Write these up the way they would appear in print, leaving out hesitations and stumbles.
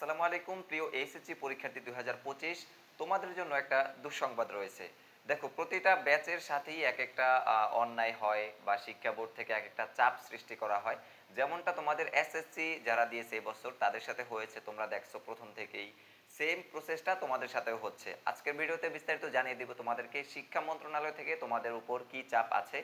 আসসালামু আলাইকুম প্রিয় এইচএসসি পরীক্ষার্থী 2025। তোমাদের জন্য একটা দুঃসংবাদ রয়েছে। দেখো, প্রতিটা ব্যাচের সাথেই এক একটা অন্যায় হয় বা শিক্ষা বোর্ড থেকে এক একটা চাপ সৃষ্টি করা হয়। যেমনটা তোমাদের এসএসসি যারা দিয়েছে এবছর তাদের সাথে হয়েছে, তোমরা দেখছো প্রথম থেকেই সেম প্রসেসটা তোমাদের সাথেও হচ্ছে। আজকের ভিডিওতে বিস্তারিত জানিয়ে দিব তোমাদেরকে শিক্ষা মন্ত্রণালয় থেকে তোমাদের উপর কি চাপ আছে।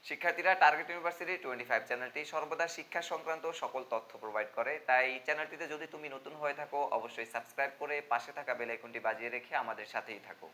শিক্ষার্থীরা, টার্গেট ইউনিভার্সিটি 25 চ্যানেলটি সর্বদা শিক্ষা সংক্রান্ত সকল তথ্য প্রোভাইড করে, তাই চ্যানেলটিতে যদি তুমি নতুন হয়ে থাকো অবশ্যই সাবস্ক্রাইব করে পাশে থাকা বেল আইকনটি বাজিয়ে রেখে আমাদের সাথেই থাকো।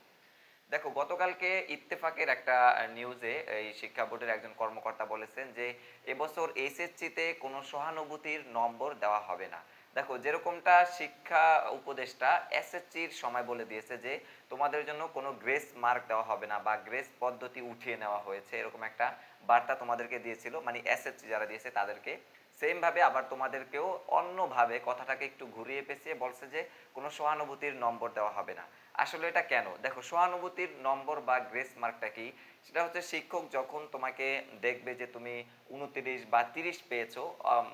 দেখো, গতকালকে ইত্তেফাকের একটা নিউজে এই শিক্ষা বোর্ডের একজন কর্মকর্তা বলেছেন যে এবছর এইচএসসিতে কোনো সহানুভূতির নম্বর দেওয়া হবে না। দেখো, যেরকমটা শিক্ষা উপদেষ্টা এসএসসির সময় বলে দিয়েছে যে তোমাদের জন্য কোনো গ্রেস মার্ক দেওয়া হবে না বা গ্রেস পদ্ধতি উঠিয়ে নেওয়া হয়েছে, এরকম একটা বার্তা তোমাদেরকে দিয়েছিল, মানে এসএসসি যারা দিয়েছে তাদেরকে। সেম ভাবে আবার তোমাদেরকেও অন্যভাবে কথাটাকে একটু ঘুরিয়ে পেঁচিয়ে বলছে যে কোনো সহানুভূতির নম্বর দেওয়া হবে না। আসলে এটা কেন? দেখো, সহানুভূতির নম্বর বা গ্রেস মার্কটা কি? সেটা হচ্ছে শিক্ষক যখন তোমাকে দেখবে যে তুমি 29 বা 30 পেয়েছো,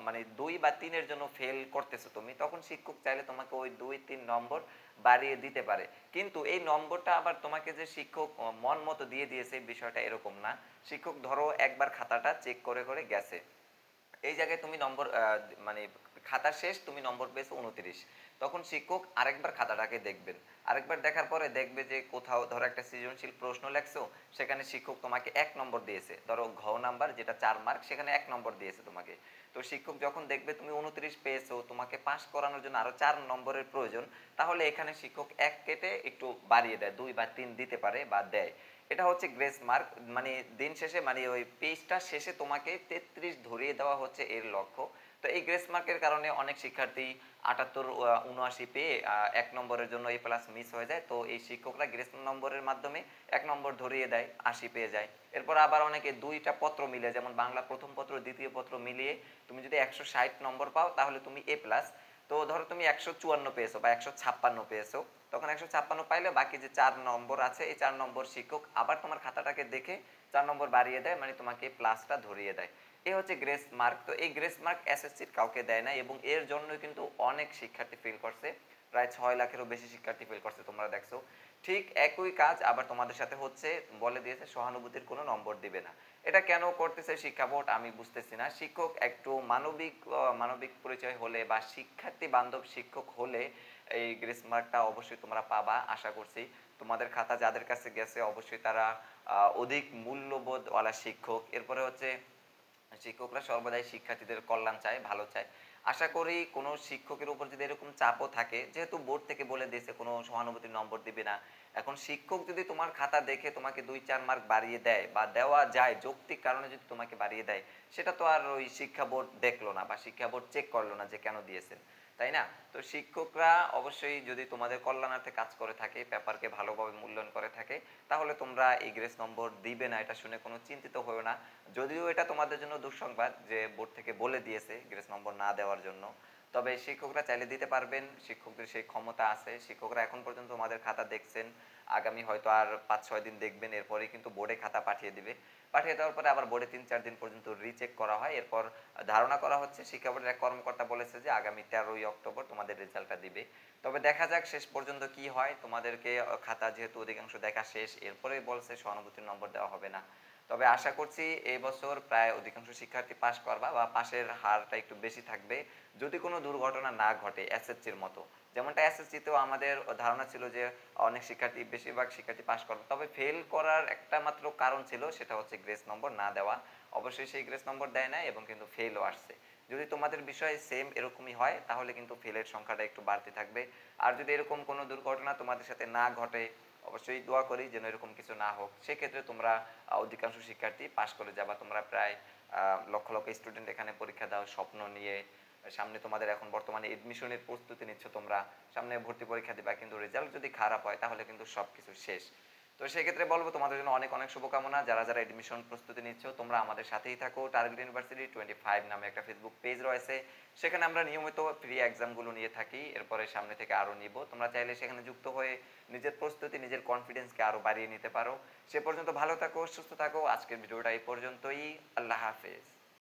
মানে 2 বা 3-এর জন্য ফেল করতেছো তুমি, তখন শিক্ষক চাইলে তোমাকে ওই 2-3 নম্বর বাড়িয়ে দিতে পারে। কিন্তু এই নম্বরটা আবার তোমাকে যে শিক্ষক মন মতো দিয়ে দিয়েছে বিষয়টা এরকম না। শিক্ষক ধরো একবার খাতাটা চেক করে করে গেছে, এই জায়গায় তুমি নম্বর মানে খাতা শেষ, তুমি নম্বর পেয়েছো 29, তখন শিক্ষক আরেকবার খাতাটাকে দেখবেন। আরেকবার দেখার পরে দেখবে যে কোথাও ধরো একটা সৃজনশীল প্রশ্ন লেখছো, সেখানে শিক্ষক তোমাকে 1 নম্বর দিয়েছে, ধরো ঘ নাম্বার যেটা 4 মার্ক, সেখানে 1 নম্বর দিয়েছে তোমাকে। তো শিক্ষক যখন দেখবে তুমি 29 পেয়েছো, তোমাকে পাস করানোর জন্য আরো 4 নম্বরের প্রয়োজন, তাহলে এখানে শিক্ষক 1 কেটে একটু বাড়িয়ে দেয়, 2 বা 3 দিতে পারে বা দেয়। এটা হচ্ছে গ্রেস মার্ক। মানে দিন শেষে, মানে ওই পেজটা শেষে তোমাকে 33 ধরিয়ে দেওয়া হচ্ছে এর লক্ষ্য। তো এই গ্রেস মার্কের কারণে অনেক শিক্ষার্থী 78 79 পেয়ে 1 নম্বরের জন্য এই প্লাস মিস হয়ে যায়। তো এই শিক্ষকরা গ্রেস নম্বরের মাধ্যমে 1 নম্বর ধরিয়ে দেয়, 80 পেয়ে যায়। এরপর আবার অনেকে 2টা পত্র মিলে, যেমন বাংলা প্রথম পত্র দ্বিতীয় পত্র মিলিয়ে তুমি যদি 160 নম্বর পাও তাহলে তুমি এ প্লাস। তো ধরো তুমি 154 পেয়েছো বা 156 পেয়েছো, তখন 156 পাইলে বাকি যে 4 নম্বর আছে, এই 4 নম্বর শিক্ষক আবার তোমার খাতাটাকে দেখে 4 নম্বর বাড়িয়ে দেয়, মানে তোমাকে প্লাসটা ধরিয়ে দেয়। এই হচ্ছে গ্রেস মার্ক। তো এই গ্রেস মার্ক এসএসসির কাউকে দেয় না, এবং এর জন্যই কিন্তু অনেক শিক্ষার্থী ফেল করছে। প্রায় 6 লাখেরও বেশি শিক্ষার্থী ফেল করছে, তোমরা দেখছো। ঠিক একই কাজ আবার তোমাদের সাথে হচ্ছে, বলে দিয়েছে সহানুভূতির কোনো নম্বর দিবে না। এটা কেন করতেছে শিক্ষা বোর্ড আমি বুঝতেছি না। শিক্ষক একটু মানবিক মানবিক পরিচয় হলে বা শিক্ষার্থী বান্ধব শিক্ষক হলে এই গ্রেস মার্কটা অবশ্যই তোমরা পাবা আশা করছি। তোমাদের খাতা যাদের কাছে গেছে অবশ্যই তারা অধিক মূল্যবোধওয়ালা শিক্ষক। এরপরে হচ্ছে শিক্ষকরা সর্বদাই শিক্ষার্থীদের কল্যাণ চায়, ভালো চায়। আশা করি কোনো শিক্ষকের উপর যদি এরকম চাপও থাকে, যেহেতু বোর্ড থেকে বলে দিয়েছে কোনো সহানুভূতির নম্বর দিবে না, এখন শিক্ষক যদি তোমার খাতা দেখে তোমাকে 2-4 মার্ক বাড়িয়ে দেয় বা দেওয়া যায় যৌক্তিক কারণে যদি তোমাকে বাড়িয়ে দেয়, সেটা তো আর ওই শিক্ষা বোর্ড দেখলো না বা শিক্ষা বোর্ড চেক করলো না যে কেন দিয়েছেন, তাই না? তো শিক্ষকরা অবশ্যই যদি তোমাদের কল্যাণার্থে কাজ করে থাকে, পেপারকে ভালোভাবে মূল্যায়ন করে থাকে, তাহলে তোমরা এই গ্রেস নম্বর দিবে না এটা শুনে কোনো চিন্তিত হয়েও না। যদিও এটা তোমাদের জন্য দুঃসংবাদ যে বোর্ড থেকে বলে দিয়েছে গ্রেস নম্বর না দেওয়ার জন্য, তবে শিক্ষকরা চাইলে দিতে পারবেন, শিক্ষকদের সেই ক্ষমতা আছে। শিক্ষকরা এখন পর্যন্ত তোমাদের খাতা দেখছেন, আগামী হয়তো আর 5-6 দিন দেখবেন, এরপরে কিন্তু বোর্ডে খাতা পাঠিয়ে দিবে। পাঠিয়ে দেওয়ার পরে আবার বোর্ডে 3-4 দিন পর্যন্ত রিচেক করা হয়। এরপর ধারণা করা হচ্ছে, শিক্ষা বোর্ডের এক কর্মকর্তা বলেছে যে আগামী 13ই অক্টোবর তোমাদের রেজাল্টটা দিবে। তবে দেখা যাক শেষ পর্যন্ত কি হয়। তোমাদেরকে খাতা যেহেতু অধিকাংশ দেখা শেষ, এরপরে বলছে সহানুভূতির নম্বর দেওয়া হবে না। তবে আশা করছি এই বছর প্রায় অধিকাংশ শিক্ষার্থী পাস করবা বা পাশের হারটা একটু বেশি থাকবে, যদি কোনো দুর্ঘটনা না ঘটে এসএসসির মতো। যেমনটা এসএসসিতেও আমাদের ধারণা ছিল যে অনেক শিক্ষার্থী, বেশিরভাগ শিক্ষার্থী পাস করবে, তবে ফেল করার একটা মাত্র কারণ ছিল, সেটা হচ্ছে গ্রেস নম্বর না দেওয়া। অবশ্যই সেই গ্রেস নম্বর দেয় না এবং কিন্তু ফেলও আসছে। যদি তোমাদের বিষয়ে সেম এরকমই হয় তাহলে কিন্তু ফেলের সংখ্যাটা একটু বাড়তে থাকবে। আর যদি এরকম কোনো দুর্ঘটনা তোমাদের সাথে না ঘটে, অবশ্যই দোয়া করি যেন এরকম কিছু না হোক, সেক্ষেত্রে তোমরা অধিকাংশ শিক্ষার্থী পাশ করে যাবা। তোমরা প্রায় লক্ষ লক্ষ স্টুডেন্ট এখানে পরীক্ষা দাও স্বপ্ন নিয়ে। সামনে তোমাদের এখন বর্তমানে এডমিশনের প্রস্তুতি নিচ্ছ তোমরা, সামনে ভর্তি পরীক্ষা দিবা, কিন্তু রেজাল্ট যদি খারাপ হয় তাহলে কিন্তু সব কিছু শেষ। তো সেক্ষেত্রে বলবো তোমাদের জন্য অনেক অনেক শুভকামনা। যারা যারা এডমিশন প্রস্তুতি নিচ্ছ তোমরা আমাদের সাথেই থাকো। টার্গেট ইউনিভার্সিটি 25 নামে একটা ফেসবুক পেজ রয়েছে, সেখানে আমরা নিয়মিত ফ্রি এক্সামগুলো নিয়ে থাকি, এরপরে সামনে থেকে আরও নিব। তোমরা চাইলে সেখানে যুক্ত হয়ে নিজের প্রস্তুতি, নিজের কনফিডেন্সকে আরও বাড়িয়ে নিতে পারো। সে পর্যন্ত ভালো থাকো, সুস্থ থাকো। আজকের ভিডিওটা এই পর্যন্তই। আল্লাহ হাফেজ।